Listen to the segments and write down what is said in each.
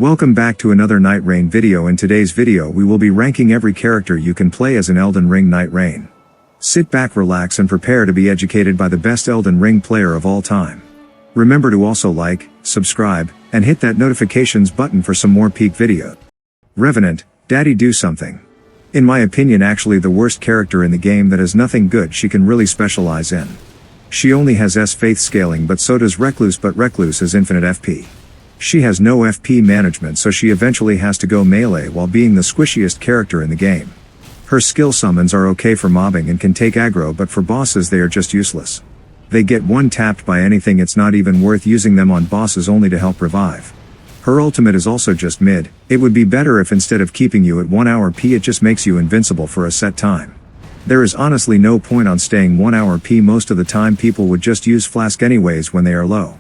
Welcome back to another Nightreign video. In today's video we will be ranking every character you can play as an Elden Ring Nightreign. Sit back, relax and prepare to be educated by the best Elden Ring player of all time. Remember to also like, subscribe, and hit that notifications button for some more peak videos. Revenant, Daddy do something. In my opinion, actually the worst character in the game that has nothing good she can really specialize in. She only has faith scaling, but so does Recluse, but Recluse has infinite FP. She has no FP management, so she eventually has to go melee while being the squishiest character in the game. Her skill summons are okay for mobbing and can take aggro, but for bosses they are just useless. They get one tapped by anything, it's not even worth using them on bosses only to help revive. Her ultimate is also just mid. It would be better if instead of keeping you at 1 hour P it just makes you invincible for a set time. There is honestly no point on staying 1 hour P, most of the time people would just use Flask anyways when they are low.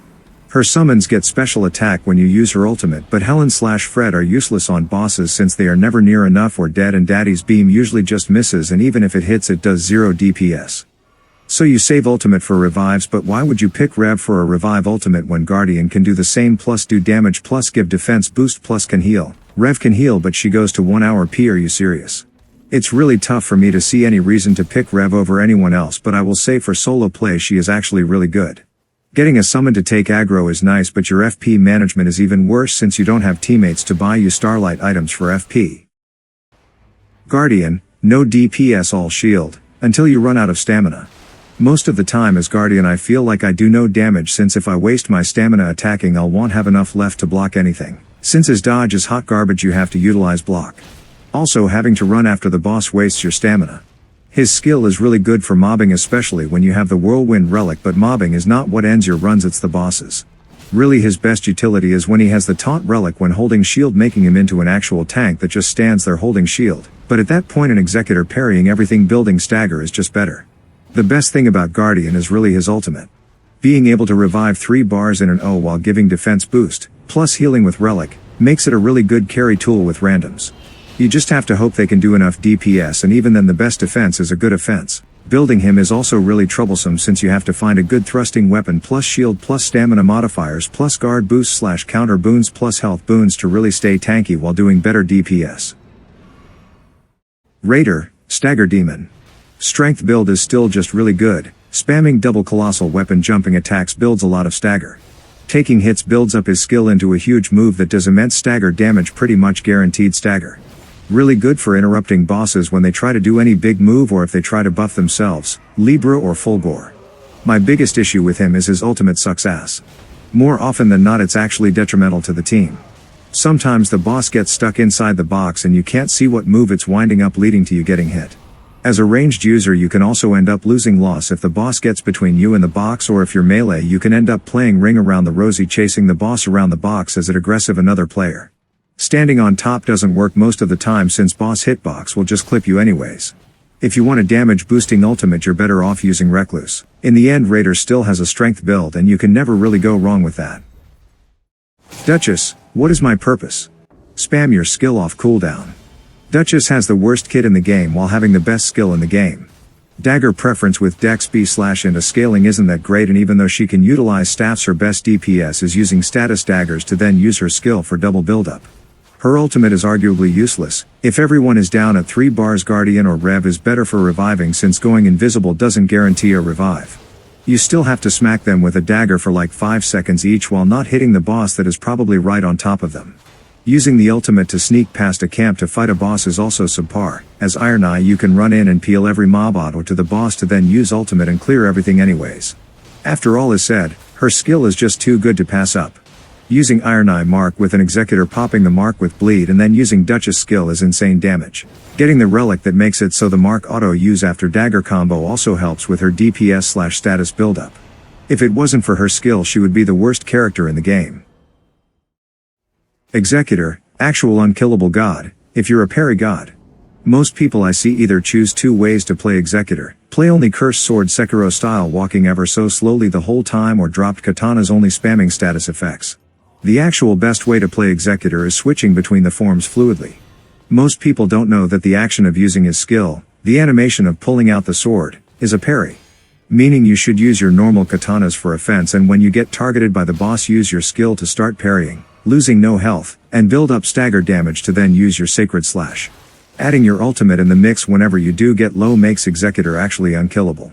Her summons get special attack when you use her ultimate, but Helen/Fred are useless on bosses since they are never near enough or dead, and Daddy's beam usually just misses, and even if it hits it does 0 DPS. So you save ultimate for revives, but why would you pick Rev for a revive ultimate when Guardian can do the same plus do damage plus give defense boost plus can heal? Rev can heal but she goes to 1 hour P, are you serious? It's really tough for me to see any reason to pick Rev over anyone else, but I will say for solo play she is actually really good. Getting a summon to take aggro is nice, but your FP management is even worse since you don't have teammates to buy you Starlight items for FP. Guardian, no DPS, all shield, until you run out of stamina. Most of the time as Guardian I feel like I do no damage, since if I waste my stamina attacking I won't have enough left to block anything. Since his dodge is hot garbage you have to utilize block. Also, having to run after the boss wastes your stamina. His skill is really good for mobbing, especially when you have the Whirlwind Relic, but mobbing is not what ends your runs, it's the bosses. Really his best utility is when he has the Taunt Relic when holding shield, making him into an actual tank that just stands there holding shield, but at that point an Executor parrying everything building stagger is just better. The best thing about Guardian is really his ultimate. Being able to revive 3 bars in an O while giving defense boost, plus healing with Relic, makes it a really good carry tool with randoms. You just have to hope they can do enough DPS, and even then the best defense is a good offense. Building him is also really troublesome since you have to find a good thrusting weapon plus shield plus stamina modifiers plus guard boost / counter boons plus health boons to really stay tanky while doing better DPS. Raider, Stagger Demon. Strength build is still just really good. Spamming double colossal weapon jumping attacks builds a lot of stagger. Taking hits builds up his skill into a huge move that does immense stagger damage, pretty much guaranteed stagger. Really good for interrupting bosses when they try to do any big move or if they try to buff themselves, Libra or Fulgore. My biggest issue with him is his ultimate sucks ass. More often than not it's actually detrimental to the team. Sometimes the boss gets stuck inside the box and you can't see what move it's winding up, leading to you getting hit. As a ranged user you can also end up losing loss if the boss gets between you and the box, or if you're melee you can end up playing Ring Around the Rosie chasing the boss around the box as it aggressive another player. Standing on top doesn't work most of the time since boss hitbox will just clip you anyways. If you want a damage boosting ultimate you're better off using Recluse. In the end Raider still has a strength build and you can never really go wrong with that. Duchess, what is my purpose? Spam your skill off cooldown. Duchess has the worst kit in the game while having the best skill in the game. Dagger preference with Dex B/ into scaling isn't that great, and even though she can utilize staffs her best DPS is using status daggers to then use her skill for double buildup. Her ultimate is arguably useless. If everyone is down at 3 bars Guardian or Rev is better for reviving since going invisible doesn't guarantee a revive. You still have to smack them with a dagger for like 5 seconds each while not hitting the boss that is probably right on top of them. Using the ultimate to sneak past a camp to fight a boss is also subpar. As Iron Eye you can run in and peel every mob auto to the boss to then use ultimate and clear everything anyways. After all is said, her skill is just too good to pass up. Using Iron Eye Mark with an Executor popping the Mark with bleed and then using Duchess skill is insane damage. Getting the relic that makes it so the Mark auto use after dagger combo also helps with her DPS / status buildup. If it wasn't for her skill she would be the worst character in the game. Executor, actual unkillable god, if you're a parry god. Most people I see either choose 2 ways to play Executor: play only Cursed Sword Sekiro style walking ever so slowly the whole time, or dropped katanas only spamming status effects. The actual best way to play Executor is switching between the forms fluidly. Most people don't know that the action of using his skill, the animation of pulling out the sword, is a parry. Meaning you should use your normal katanas for offense, and when you get targeted by the boss use your skill to start parrying. losing no health, and build up stagger damage to then use your Sacred Slash. Adding your ultimate in the mix whenever you do get low makes Executor actually unkillable.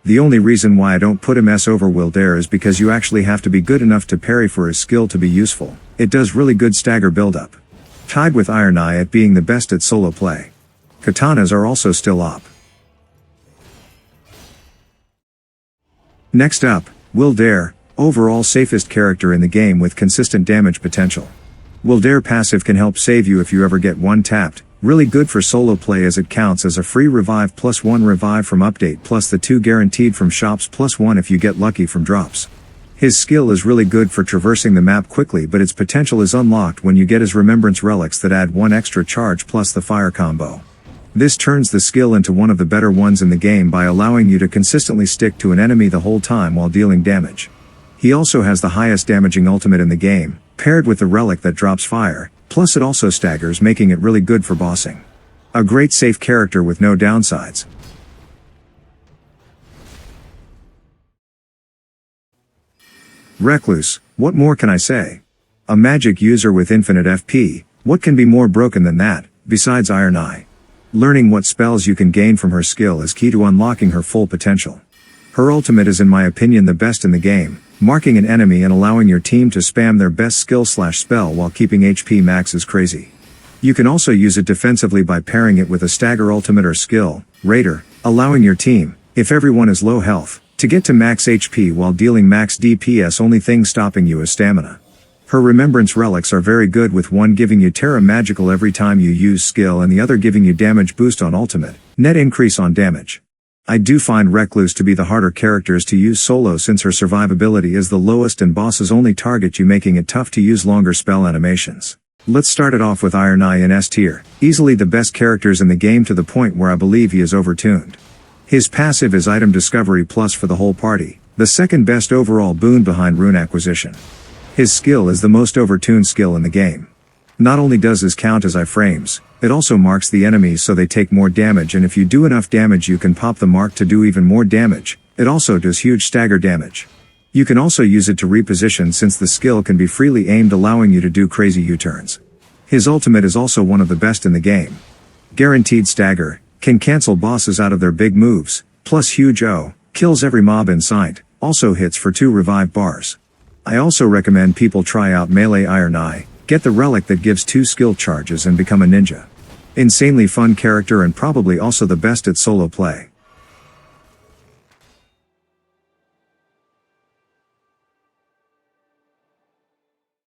The only reason why I don't put him S over Wildair is because you actually have to be good enough to parry for his skill to be useful. It does really good stagger build-up. Tied with Iron Eye at being the best at solo play. Katanas are also still op. Next up, Wildair, overall safest character in the game with consistent damage potential. Wildair passive can help save you if you ever get one tapped, really good for solo play as it counts as a free revive plus 1 revive from update plus the 2 guaranteed from shops plus 1 if you get lucky from drops. His skill is really good for traversing the map quickly, but its potential is unlocked when you get his remembrance relics that add 1 extra charge plus the fire combo. This turns the skill into one of the better ones in the game by allowing you to consistently stick to an enemy the whole time while dealing damage. He also has the highest damaging ultimate in the game, paired with the relic that drops fire, plus it also staggers, making it really good for bossing. A great safe character with no downsides. Recluse, what more can I say? A magic user with infinite FP, what can be more broken than that, besides Iron Eye? Learning what spells you can gain from her skill is key to unlocking her full potential. Her ultimate is in my opinion the best in the game, marking an enemy and allowing your team to spam their best skill/spell while keeping HP max is crazy. You can also use it defensively by pairing it with a stagger ultimate or skill, Raider, allowing your team, if everyone is low health, to get to max HP while dealing max DPS. Only thing stopping you is stamina. Her remembrance relics are very good, with one giving you Terra Magical every time you use skill and the other giving you damage boost on ultimate, net increase on damage. I do find Recluse to be the harder characters to use solo since her survivability is the lowest and bosses only target you, making it tough to use longer spell animations. Let's start it off with Iron Eye in S tier, easily the best characters in the game to the point where I believe he is overtuned. His passive is item discovery plus for the whole party, the second best overall boon behind rune acquisition. His skill is the most overtuned skill in the game. Not only does his count as iframes, it also marks the enemies so they take more damage, and if you do enough damage you can pop the mark to do even more damage. It also does huge stagger damage. You can also use it to reposition since the skill can be freely aimed, allowing you to do crazy U-turns. His ultimate is also one of the best in the game. Guaranteed stagger, can cancel bosses out of their big moves, plus huge O, kills every mob in sight, also hits for 2 revive bars. I also recommend people try out melee Iron Eye, get the relic that gives 2 skill charges and become a ninja. Insanely fun character and probably also the best at solo play.